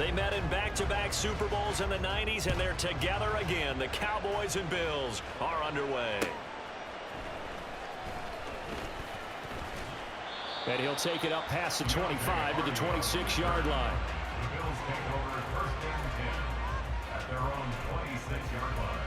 They met in back-to-back Super Bowls in the 90s, and they're together again. The Cowboys and Bills are underway. And he'll take it up past the 25 to the 26-yard line. The Bills take over first down 10 at their own 26-yard line.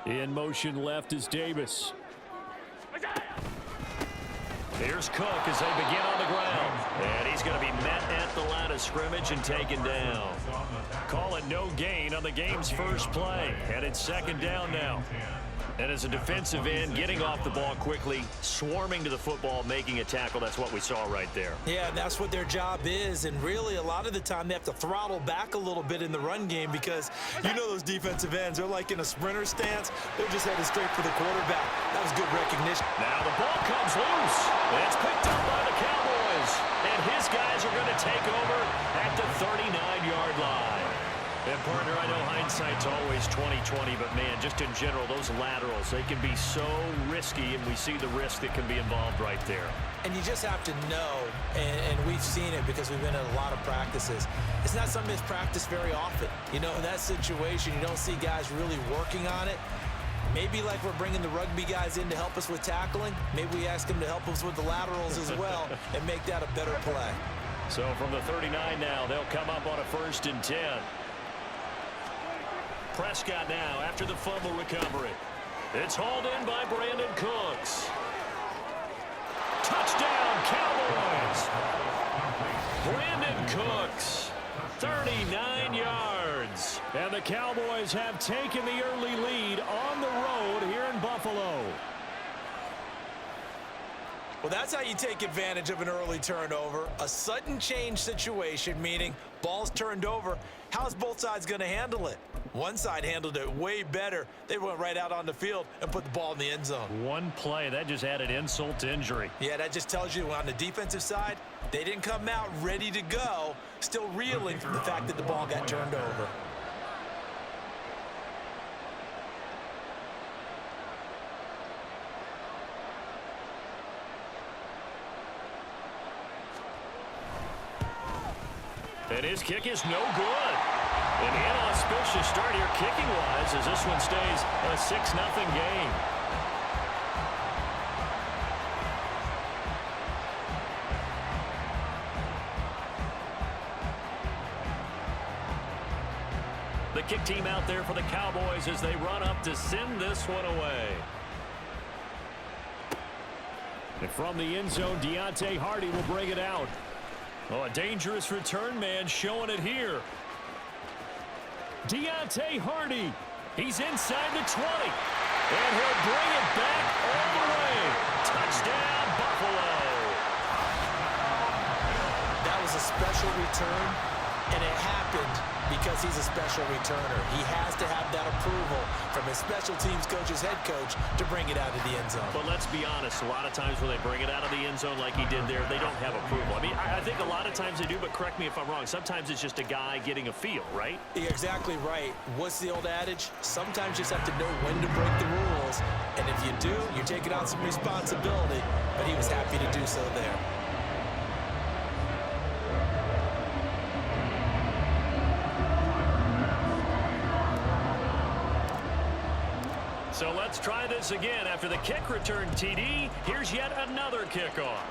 In motion left is Davis. Here's Cook as they begin on the ground. And he's going to be met at the line of scrimmage and taken down. Call it no gain on the game's first play. And it's second down now. And as a defensive end, getting off the ball quickly, swarming to the football, making a tackle, that's what we saw right there. Yeah, that's what their job is. And really, a lot of the time, they have to throttle back a little bit in the run game because you know those defensive ends, they're like in a sprinter stance. They're just headed straight for the quarterback. That was good recognition. Now the ball comes loose. It's picked up by the Cowboys. And his guys are going to take over at the 39-yard line. And, partner, I know hindsight's always 20/20, but, man, just in general, those laterals, they can be so risky, and we see the risk that can be involved right there. And you just have to know, and we've seen it because we've been in a lot of practices, it's not something that's practiced very often. You know, in that situation, you don't see guys really working on it. Maybe like we're bringing the rugby guys in to help us with tackling, maybe we ask them to help us with the laterals as well and make that a better play. So from the 39 now, they'll come up on a 1st and 10. Prescott now after the fumble recovery. It's hauled in by Brandon Cooks. Touchdown, Cowboys! Brandon Cooks, 39 yards. And the Cowboys have taken the early lead on the road here in Buffalo. Well, that's how you take advantage of an early turnover. A sudden change situation, meaning ball's turned over. How's both sides going to handle it? One side handled it way better. They went right out on the field and put the ball in the end zone. One play, that just added insult to injury. Yeah, that just tells you on the defensive side, they didn't come out ready to go, still reeling from the fact that the ball got turned over. And his kick is no good. An inauspicious start here kicking-wise as this one stays a 6-0 game. The kick team out there for the Cowboys as they run up to send this one away. And from the end zone, Deontay Hardy will bring it out. Oh, a dangerous return man showing it here. Deontay Hardy. He's inside the 20. And he'll bring it back all the way. Touchdown, Buffalo. That was a special return, and it happened because he's a special returner. He has to have that approval from his special teams coach's head coach to bring it out of the end zone. But let's be honest, a lot of times when they bring it out of the end zone like he did there, they don't have approval. I mean, I think a lot of times they do, but correct me if I'm wrong. Sometimes it's just a guy getting a feel, right? You're exactly right. What's the old adage? Sometimes you just have to know when to break the rules. And if you do, you're taking on some responsibility. But he was happy to do so there. So let's try this again. After the kick return TD, here's yet another kickoff.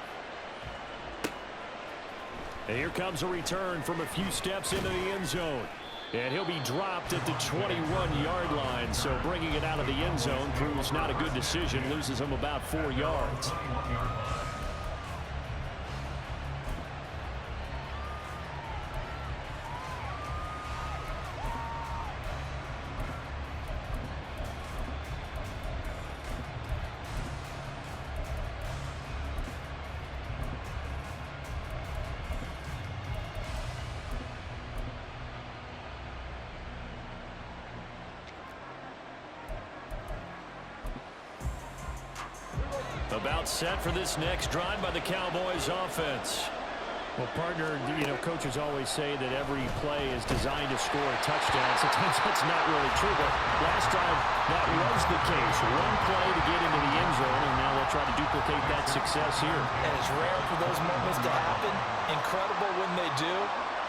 And here comes a return from a few steps into the end zone. And he'll be dropped at the 21-yard line. So bringing it out of the end zone proves not a good decision. Loses him about 4 yards. About set for this next drive by the Cowboys offense. Well, partner, you know, coaches always say that every play is designed to score a touchdown. Sometimes that's not really true, but last time that was the case. One play to get into the end zone, and now they'll try to duplicate that success here. And it's rare for those moments to happen. Incredible when they do.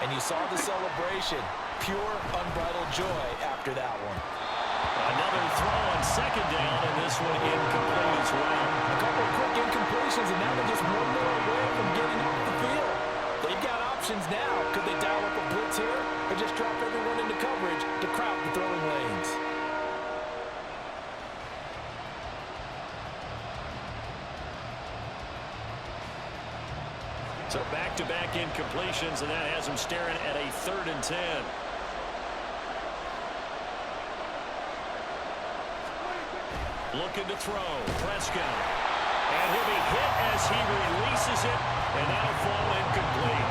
And you saw the celebration. Pure, unbridled joy after that one. Another throw on second down, and this one incomplete as well. A couple of quick incompletions, and now they're just one more away from getting off the field. They've got options now. Could they dial up a blitz here or just drop everyone into coverage to crowd the throwing lanes? So back-to-back incompletions, and that has them staring at a 3rd and 10. Looking to throw. Prescott. And he'll be hit as he releases it, and that'll fall incomplete.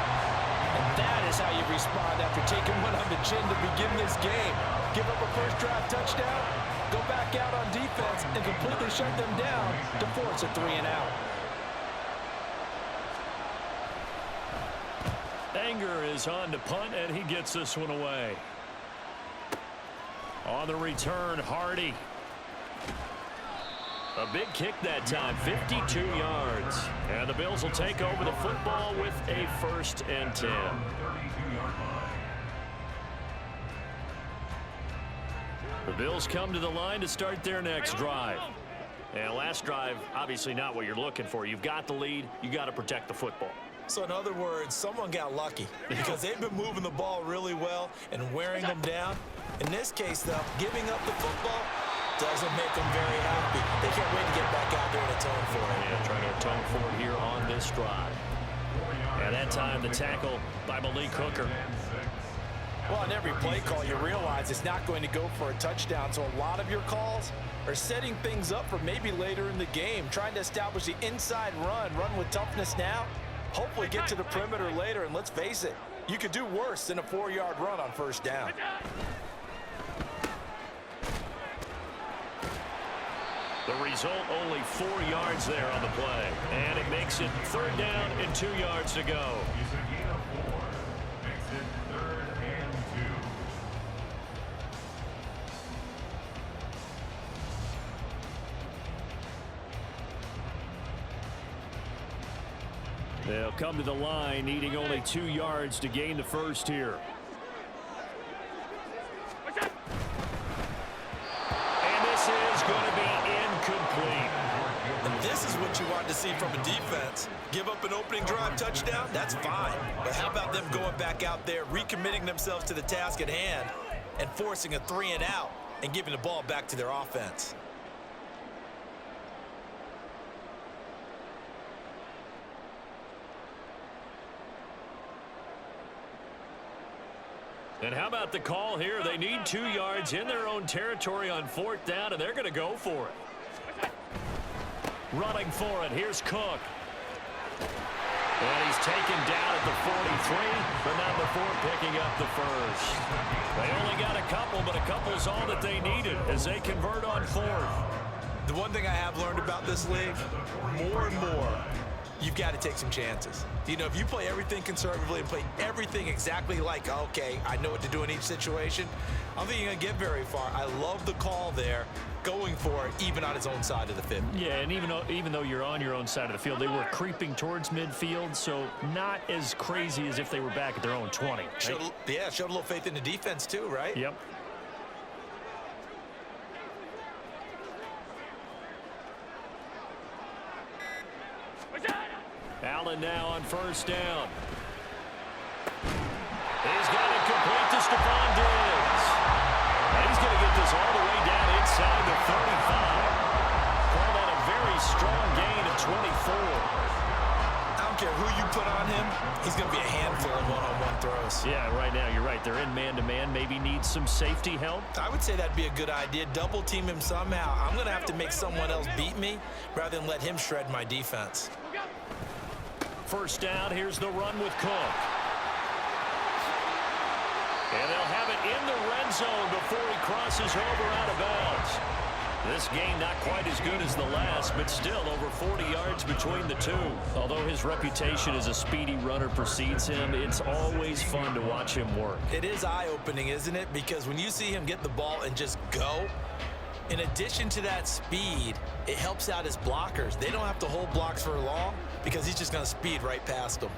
And that is how you respond after taking one on the chin to begin this game. Give up a first drive touchdown, go back out on defense, and completely shut them down to force a 3-and-out. Anger is on to punt, and he gets this one away. On the return, Hardy. A big kick that time, 52 yards. And the Bills will take over the football with a 1st and 10. The Bills come to the line to start their next drive. And last drive, obviously not what you're looking for. You've got the lead. You got to protect the football. So in other words, someone got lucky because they've been moving the ball really well and wearing them down. In this case, though, giving up the football doesn't make them very happy. They can't wait to get back out there and atone for it. Yeah, trying to atone for it here on this drive. And that time, the tackle by Malik Hooker. Well, on every play call, you realize it's not going to go for a touchdown. So a lot of your calls are setting things up for maybe later in the game, trying to establish the inside run with toughness now, hopefully get to the perimeter later. And let's face it, you could do worse than a 4-yard run on first down. The result, only 4 yards there on the play. And it makes it 3rd down and 2 yards to go. They'll come to the line, needing only 2 yards to gain the first here. And this is going to be incomplete. And this is what you want to see from a defense. Give up an opening drive touchdown, that's fine. But how about them going back out there, recommitting themselves to the task at hand, and forcing a 3-and-out and giving the ball back to their offense? And how about the call here? They need 2 yards in their own territory on 4th down, and they're going to go for it. Running for it, here's Cook. And he's taken down at the 43, but not before picking up the first. They only got a couple, but a couple's all that they needed as they convert on 4th. The one thing I have learned about this league, more and more, you've got to take some chances. You know, if you play everything conservatively and play everything exactly like, okay, I know what to do in each situation, I don't think you're going to get very far. I love the call there, going for it, even on his own side of the field. Yeah, and even though you're on your own side of the field, they were creeping towards midfield, so not as crazy as if they were back at their own 20. Right? Showed a little faith in the defense too, right? Yep. Allen now on 1st down. He's got it complete to Stephon Diggs. And he's going to get this all the way down inside the 35. Call that a very strong gain of 24. I don't care who you put on him, he's going to be a handful in one-on-one throws. Yeah, right now you're right. They're in man-to-man. Maybe needs some safety help. I would say that'd be a good idea. Double team him somehow. I'm going to have to make someone else beat me rather than let him shred my defense. 1st down, here's the run with Cook. And they'll have it in the red zone before he crosses over out of bounds. This game not quite as good as the last, but still over 40 yards between the two. Although his reputation as a speedy runner precedes him, it's always fun to watch him work. It is eye-opening, isn't it? Because when you see him get the ball and just go, in addition to that speed, it helps out his blockers. They don't have to hold blocks for long because he's just going to speed right past them.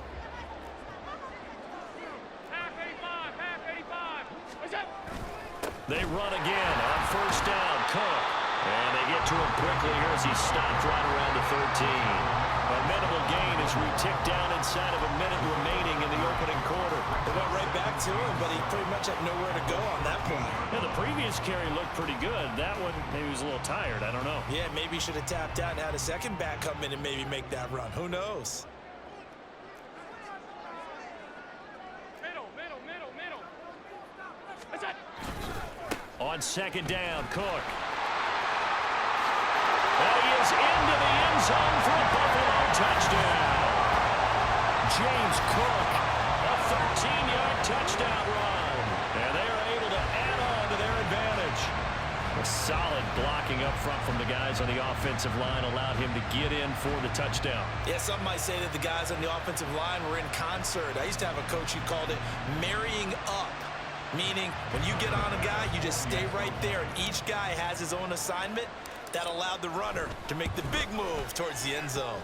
They run again on first down. Cook. And they get to him quickly here as he stopped right around the 13. A minimal gain as we tick down inside of a minute remaining in the opening quarter. They went right back to him, but he pretty much had nowhere to go on that play. Yeah, the previous carry looked pretty good. That one, maybe he was a little tired. I don't know. Yeah, maybe he should have tapped out and had a second back come in and maybe make that run. Who knows? On second down, Cook. And he is into the end zone for a Buffalo touchdown. James Cook, a 13-yard touchdown run. And they are able to add on to their advantage. A solid blocking up front from the guys on the offensive line allowed him to get in for the touchdown. Yeah, some might say that the guys on the offensive line were in concert. I used to have a coach who called it marrying up. Meaning, when you get on a guy, you just stay right there, and each guy has his own assignment. That allowed the runner to make the big move towards the end zone.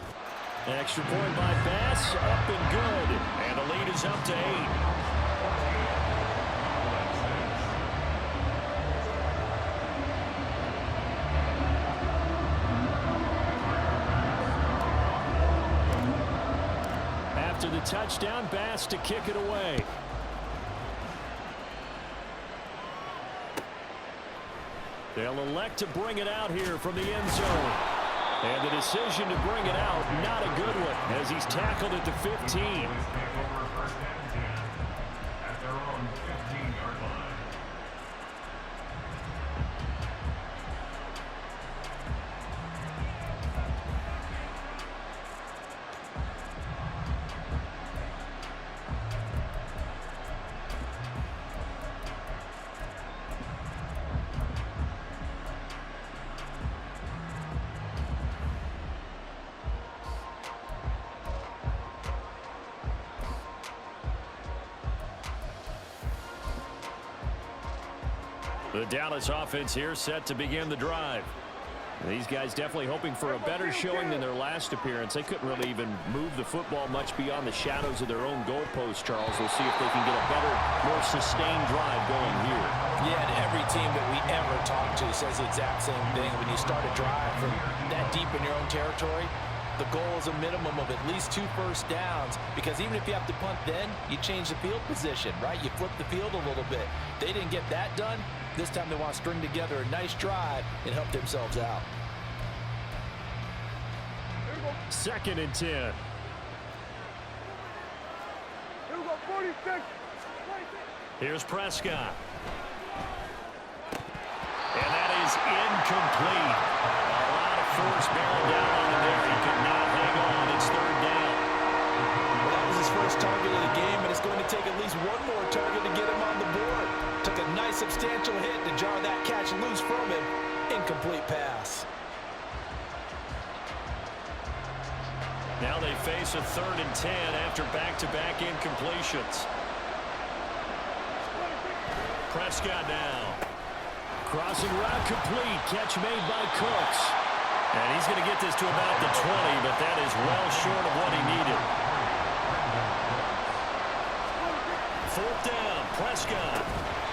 Extra point by Bass, up and good. And the lead is up to 8. After the touchdown, Bass to kick it away. They'll elect to bring it out here from the end zone. And the decision to bring it out, not a good one, as he's tackled at the 15. At their own 15-yard line. The Dallas offense here set to begin the drive. These guys definitely hoping for a better showing than their last appearance. They couldn't really even move the football much beyond the shadows of their own goalpost, Charles. We'll see if they can get a better, more sustained drive going here. Yeah, and every team that we ever talk to says the exact same thing. When you start a drive from that deep in your own territory, the goal is a minimum of at least 2 first downs, because even if you have to punt then, you change the field position, right? You flip the field a little bit. They didn't get that done. This time they want to string together a nice drive and help themselves out. 2nd and 10. Here's Prescott. And that is incomplete. A lot of force bearing down on him there. He could not hang on. It's 3rd down. Well, that was his first target of the game, and it's going to take at least one more target to get him on the board. Took a nice substantial hit to jar that catch loose from him. Incomplete pass. Now they face a 3rd and 10 after back-to-back incompletions. Prescott now. Crossing route complete. Catch made by Cooks. And he's going to get this to about the 20, but that is well short of what he needed. 4th down, Prescott.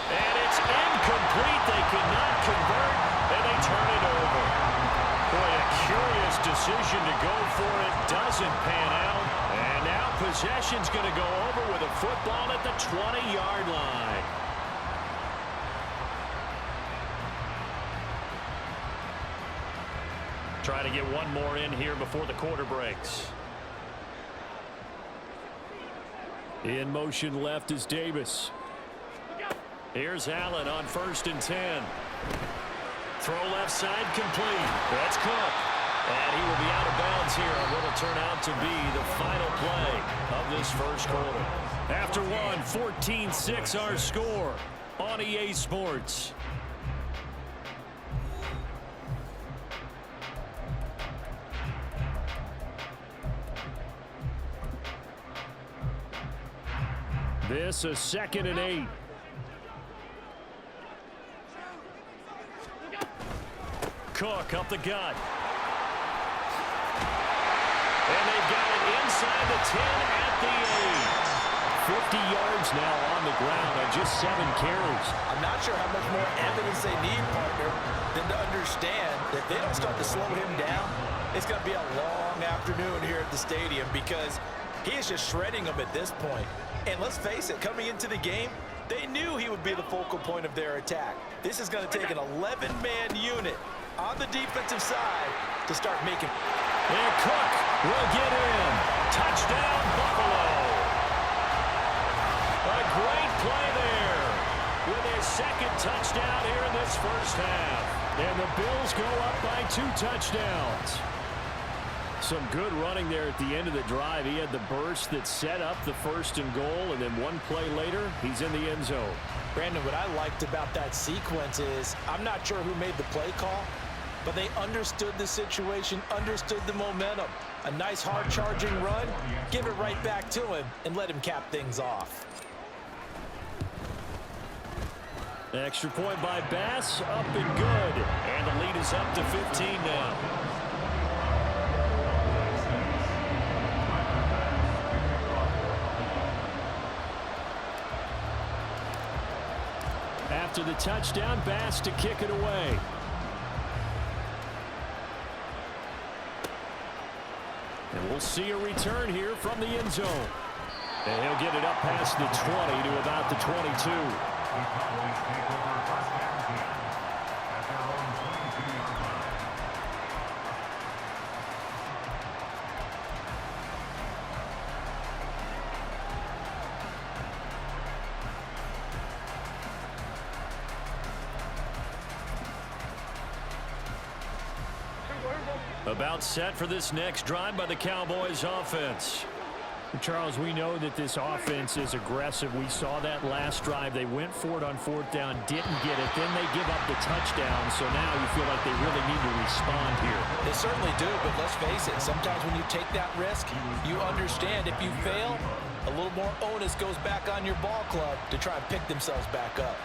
And it's incomplete. They could not convert, and they turn it over. Boy, a curious decision to go for it. Doesn't pan out. And now possession's going to go over with a football at the 20-yard line. Try to get one more in here before the quarter breaks. In motion left is Davis. Here's Allen on 1st and 10. Throw left side complete. That's Cook. And he will be out of bounds here on what will turn out to be the final play of this first quarter. After one, 14-6 our score on EA Sports. This a 2nd and 8. Cook up the gut. And they've got it inside the 10 at the 8. 50 yards now on the ground on just 7 carries. I'm not sure how much more evidence they need, partner, than to understand that if they don't start to slow him down, it's going to be a long afternoon here at the stadium because he is just shredding them at this point. And let's face it, coming into the game, they knew he would be the focal point of their attack. This is going to take an 11-man unit on the defensive side to start making. And Cook will get in. Touchdown, Buffalo. A great play there with his 2nd touchdown here in this first half. And the Bills go up by 2 touchdowns. Some good running there at the end of the drive. He had the burst that set up the 1st and goal, and then one play later, he's in the end zone. Brandon, what I liked about that sequence is I'm not sure who made the play call, but they understood the situation, understood the momentum. A nice hard-charging run, give it right back to him, and let him cap things off. Extra point by Bass, up and good. And the lead is up to 15 now. After the touchdown, Bass to kick it away. And we'll see a return here from the end zone. And he'll get it up past the 20 to about the 22. The Cowboys take over first down team at their own 22-yard line. About set for this next drive by the Cowboys offense. Charles, we know that this offense is aggressive. We saw that last drive. They went for it on 4th down, didn't get it. Then they give up the touchdown. So now you feel like they really need to respond here. They certainly do, but let's face it. Sometimes when you take that risk, you understand if you fail, a little more onus goes back on your ball club to try and pick themselves back up.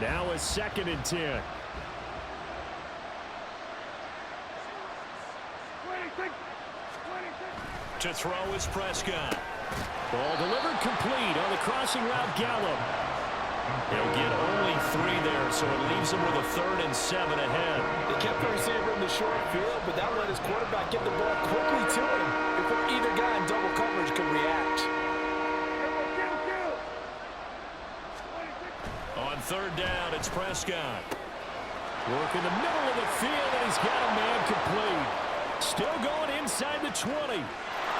Now a 2nd and 10. To throw is Prescott. Ball delivered complete on the crossing route, Gallup. He'll get only 3 there, so it leaves him with a 3rd and 7 ahead. They kept the receiver in the short field, but that let his quarterback get the ball quickly to him before either guy in double coverage could react. On 3rd down, it's Prescott. Work in the middle of the field, and he's got a man complete. Still going inside the 20.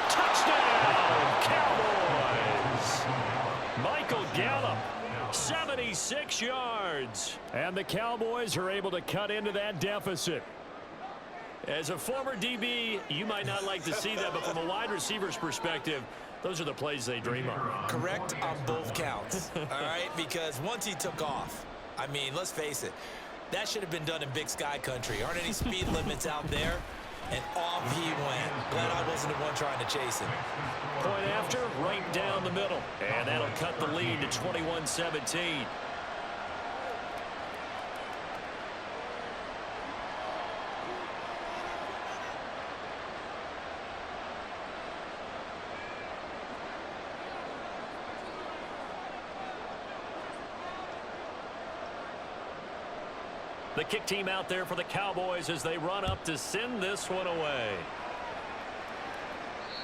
Touchdown, Cowboys! Michael Gallup, 76 yards. And the Cowboys are able to cut into that deficit. As a former DB, you might not like to see that, but from a wide receiver's perspective, those are the plays they dream of. Correct on both counts, all right? Because once he took off, I mean, let's face it, that should have been done in Big Sky country. Aren't any speed limits out there? And off he went. Glad I wasn't the one trying to chase him. Point after, right down the middle. And that'll cut the lead to 21-17. The kick team out there for the Cowboys as they run up to send this one away.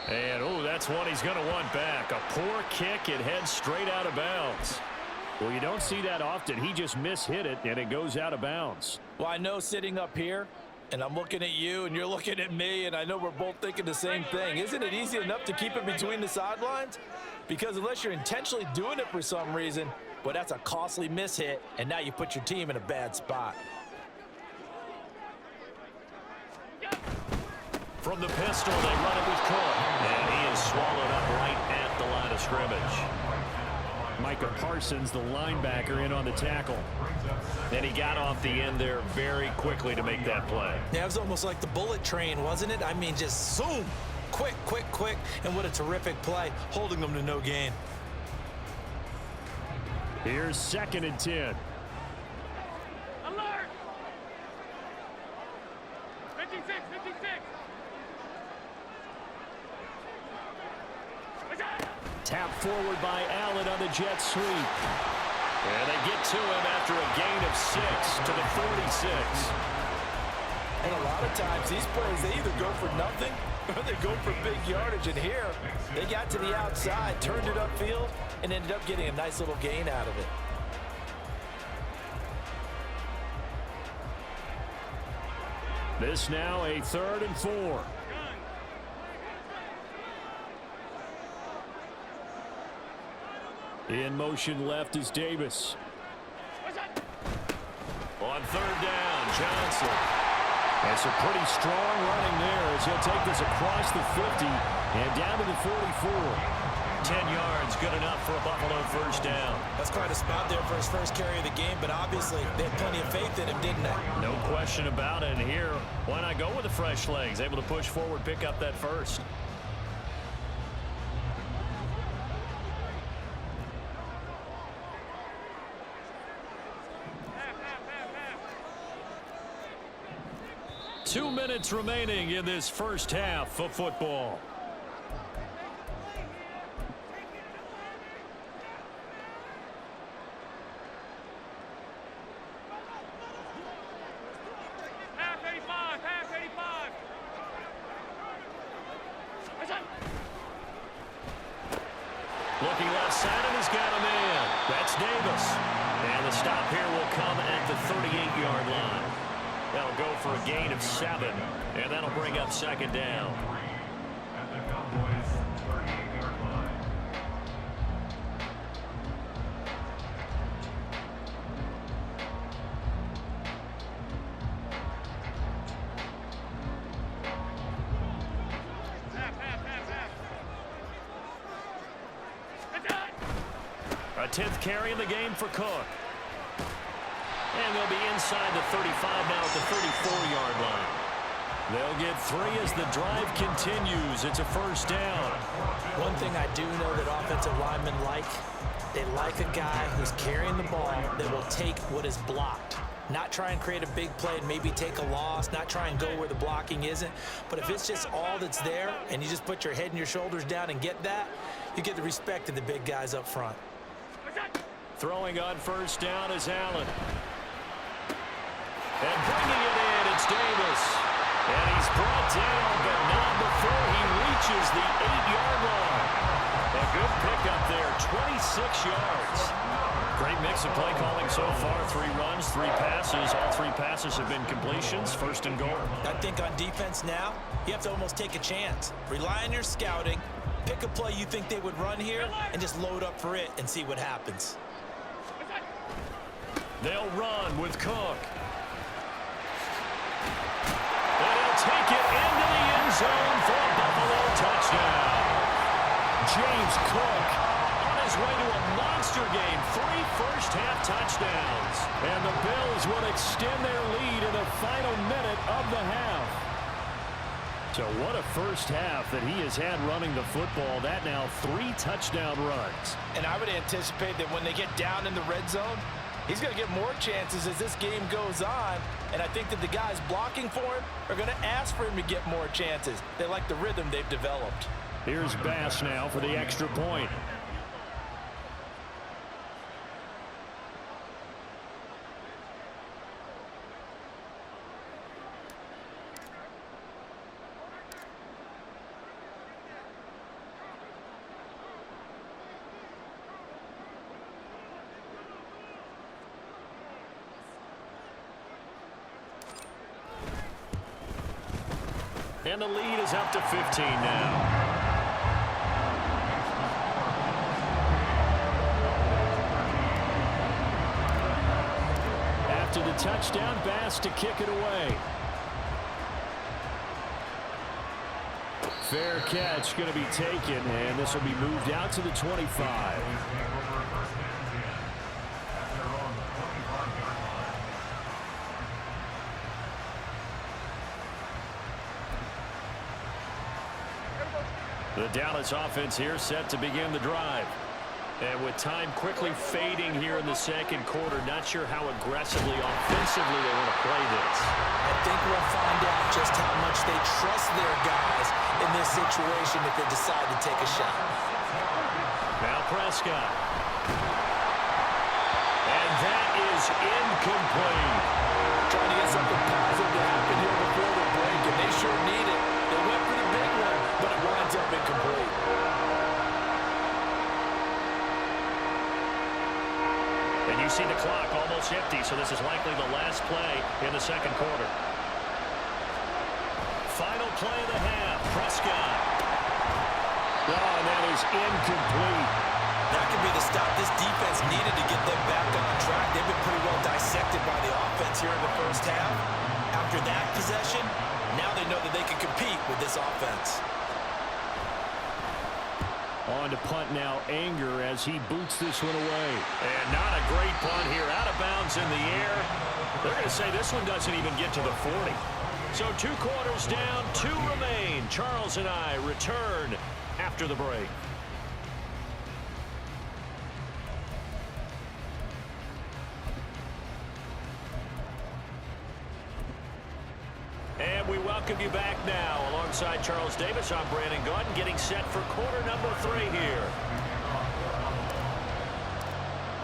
And, oh, that's one he's going to want back. A poor kick. It heads straight out of bounds. Well, you don't see that often. He just mishit it, and it goes out of bounds. Well, I know sitting up here, and I'm looking at you, and you're looking at me, and I know we're both thinking the same thing. Isn't it easy enough to keep it between the sidelines? Because unless you're intentionally doing it for some reason, well, that's a costly mishit, and now you put your team in a bad spot. From the pistol, they run it with Cook. And he is swallowed up right at the line of scrimmage. Micah Parsons, the linebacker, in on the tackle. And he got off the end there very quickly to make that play. Yeah, it was almost like the bullet train, wasn't it? I mean, just zoom. Quick, quick, quick. And what a terrific play, holding them to no gain. Here's 2nd and 10. Alert! 56, 56. Tap forward by Allen on the jet sweep. And they get to him after a gain of 6 to the 46. And a lot of times, these plays, they either go for nothing or they go for big yardage. And here, they got to the outside, turned it upfield, and ended up getting a nice little gain out of it. This now a 3rd and 4. In motion left is Davis. On 3rd down, Johnson. That's a pretty strong running there as he'll take this across the 50 and down to the 44. 10 yards, good enough for a Buffalo 1st down. That's quite a spot there for his first carry of the game, but obviously they had plenty of faith in him, didn't they? No question about it. And here, why not go with the fresh legs? Able to push forward, pick up that first. Two minutes remaining in this first half of football. Half 85, half 85. Looking left side, and he's got him in. That's Davis. And the stop here will come at the 38-yard line. That'll go for a gain of 7, and that'll bring up 2nd down. At the Cowboys' 38-yard line. A 10th carry in the game for Cook. And they'll be inside the 35 now at the 34-yard line. They'll get 3 as the drive continues. It's a 1st down. One thing I do know that offensive linemen like, they like a guy who's carrying the ball that will take what is blocked. Not try and create a big play and maybe take a loss, not try and go where the blocking isn't. But if it's just all that's there and you just put your head and your shoulders down and get that, you get the respect of the big guys up front. Throwing on 1st down is Allen. And bringing it in, it's Davis. And he's brought down, but not before he reaches the 8-yard line. A good pickup there, 26 yards. Great mix of play calling so far. 3 runs, 3 passes. All 3 passes have been completions. 1st and goal. I think on defense now, you have to almost take a chance. Rely on your scouting. Pick a play you think they would run here and just load up for it and see what happens. They'll run with Cook. And he'll take it into the end zone for a Buffalo touchdown. James Cook on his way to a monster game. 3 first-half touchdowns. And the Bills will extend their lead in the final minute of the half. So what a first half that he has had running the football. That now 3 touchdown runs. And I would anticipate that when they get down in the red zone, he's going to get more chances as this game goes on. And I think that the guys blocking for him are going to ask for him to get more chances. They like the rhythm they've developed. Here's Bass now for the extra point. And the lead is up to 15 now. After the touchdown, Bass to kick it away. Fair catch going to be taken, and this will be moved out to the 25. The Dallas offense here set to begin the drive. And with time quickly fading here in the second quarter, not sure how aggressively, offensively they want to play this. I think we'll find out just how much they trust their guys in this situation if they decide to take a shot. Now Prescott. And that is incomplete. Trying to get something positive to happen here before the break, and they sure need it. They went for the big one, but it winds up incomplete. And you see the clock almost empty, so this is likely the last play in the second quarter. Final play of the half, Prescott. Oh, and that is incomplete. That could be the stop this defense needed to get them back on track. They've been pretty well dissected by the offense here in the first half. After that possession, now they know that they can compete with this offense. On to punt now, Anger, as he boots this one away. And not a great punt here, out of bounds in the air. They're going to say this one doesn't even get to the 40. So 2 quarters down, 2 remain. Charles and I return after the break. And we welcome you back now. Alongside Charles Davis, I'm Brandon Gaudin, getting set for quarter number 3 here.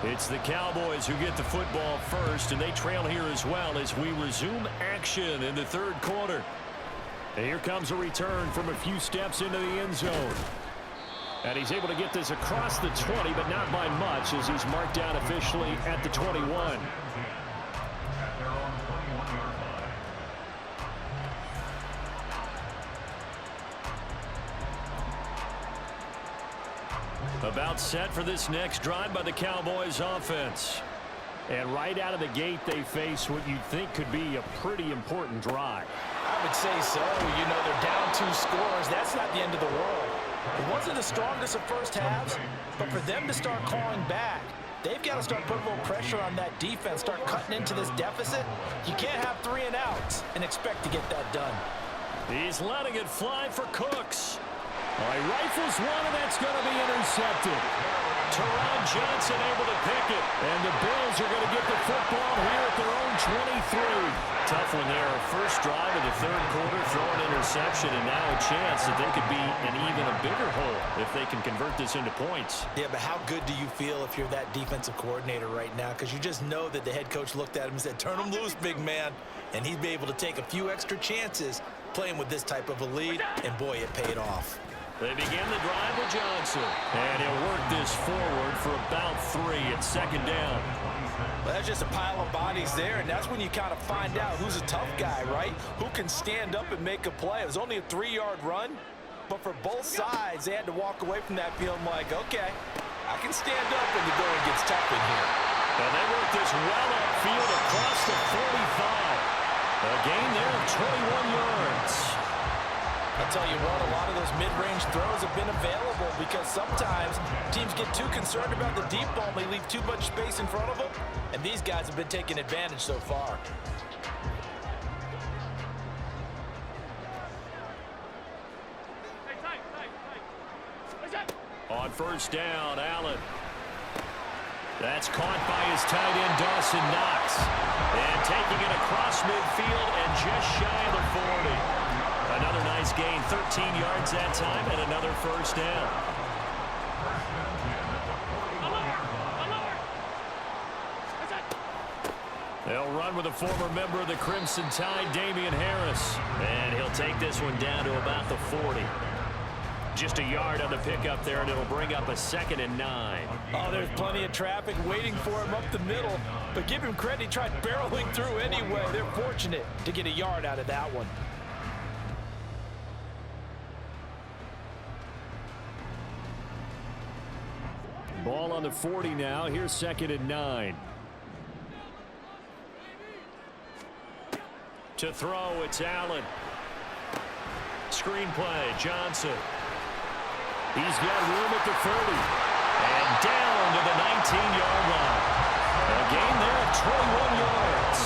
It's the Cowboys who get the football first, and they trail here as well as we resume action in the third quarter. And here comes a return from a few steps into the end zone. And he's able to get this across the 20, but not by much, as he's marked down officially at the 21. At their own 21-yard line. About set for this next drive by the Cowboys offense. And right out of the gate, they face what you'd think could be a pretty important drive. I would say so. You know, they're down 2 scores. That's not the end of the world. It wasn't the strongest of first halves, but for them to start clawing back, they've got to start putting a little pressure on that defense, start cutting into this deficit. You can't have 3 and outs and expect to get that done. He's letting it fly for Cooks. He rifles one, and that's going to be intercepted. Teron Johnson able to pick it. And the Bills are going to get the football here at their own 23. Tough one there. First drive of the third quarter, throw an interception, and now a chance that they could be in even a bigger hole if they can convert this into points. Yeah, but how good do you feel if you're that defensive coordinator right now? Because you just know that the head coach looked at him and said, turn him loose, big man. And he'd be able to take a few extra chances playing with this type of a lead, and boy, it paid off. They begin the drive with Johnson. And he'll work this forward for about 3 at second down. Well, that's just a pile of bodies there, and that's when you kind of find out who's a tough guy, right? Who can stand up and make a play. It was only a 3-yard run, but for both sides, they had to walk away from that feeling like, okay, I can stand up when the going gets tough in here. And they work this well upfield across the 45. A gain there of 21 yards. I'll tell you what, a lot of those mid-range throws have been available because sometimes teams get too concerned about the deep ball and they leave too much space in front of them, and these guys have been taking advantage so far. On first down, Allen. That's caught by his tight end, Dawson Knox. And taking it across midfield and just shy of the 40. Another nice gain, 13 yards that time, and another first down. They'll run with a former member of the Crimson Tide, Damian Harris. And he'll take this one down to about the 40. Just a yard on the pickup there, and it'll bring up a 2nd and 9. Oh, there's plenty of traffic waiting for him up the middle. But give him credit, he tried barreling through anyway. They're fortunate to get a yard out of that one. Ball on the 40 now. Here's 2nd and 9. To throw, it's Allen. Screenplay, Johnson. He's got room at the 30. And down to the 19-yard line. A gain there of 21 yards.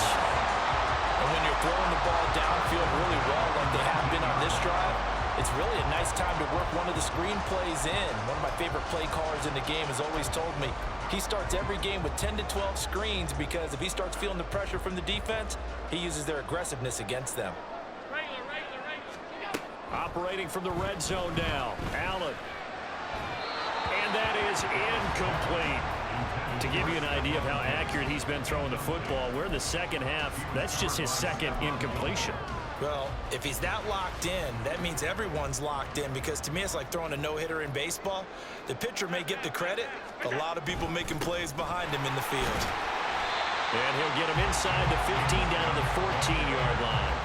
And when you're throwing the ball downfield really well like they have been on this drive, it's really a nice time to work one of the screen plays in. One of my favorite play callers in the game has always told me he starts every game with 10 to 12 screens because if he starts feeling the pressure from the defense, he uses their aggressiveness against them. Operating from the red zone now. Allen. And that is incomplete. To give you an idea of how accurate he's been throwing the football, we're in the second half. That's just his second incompletion. Well, if he's that locked in, that means everyone's locked in, because to me it's like throwing a no-hitter in baseball. The pitcher may get the credit, a lot of people making plays behind him in the field. And he'll get him inside the 15 down to the 14-yard line.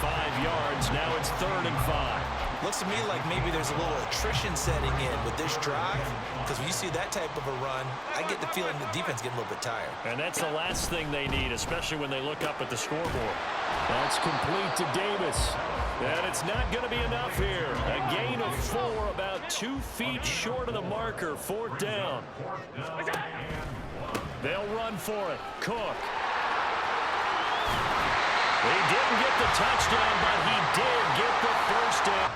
5 yards, now it's 3rd and 5. Looks to me like maybe there's a little attrition setting in with this drive, because when you see that type of a run, I get the feeling the defense getting a little bit tired. And that's the last thing they need, especially when they look up at the scoreboard. That's complete to Davis. And it's not going to be enough here. A gain of 4, about 2 feet short of the marker. 4th down. They'll run for it. Cook. He didn't get the touchdown, but he did get the first down.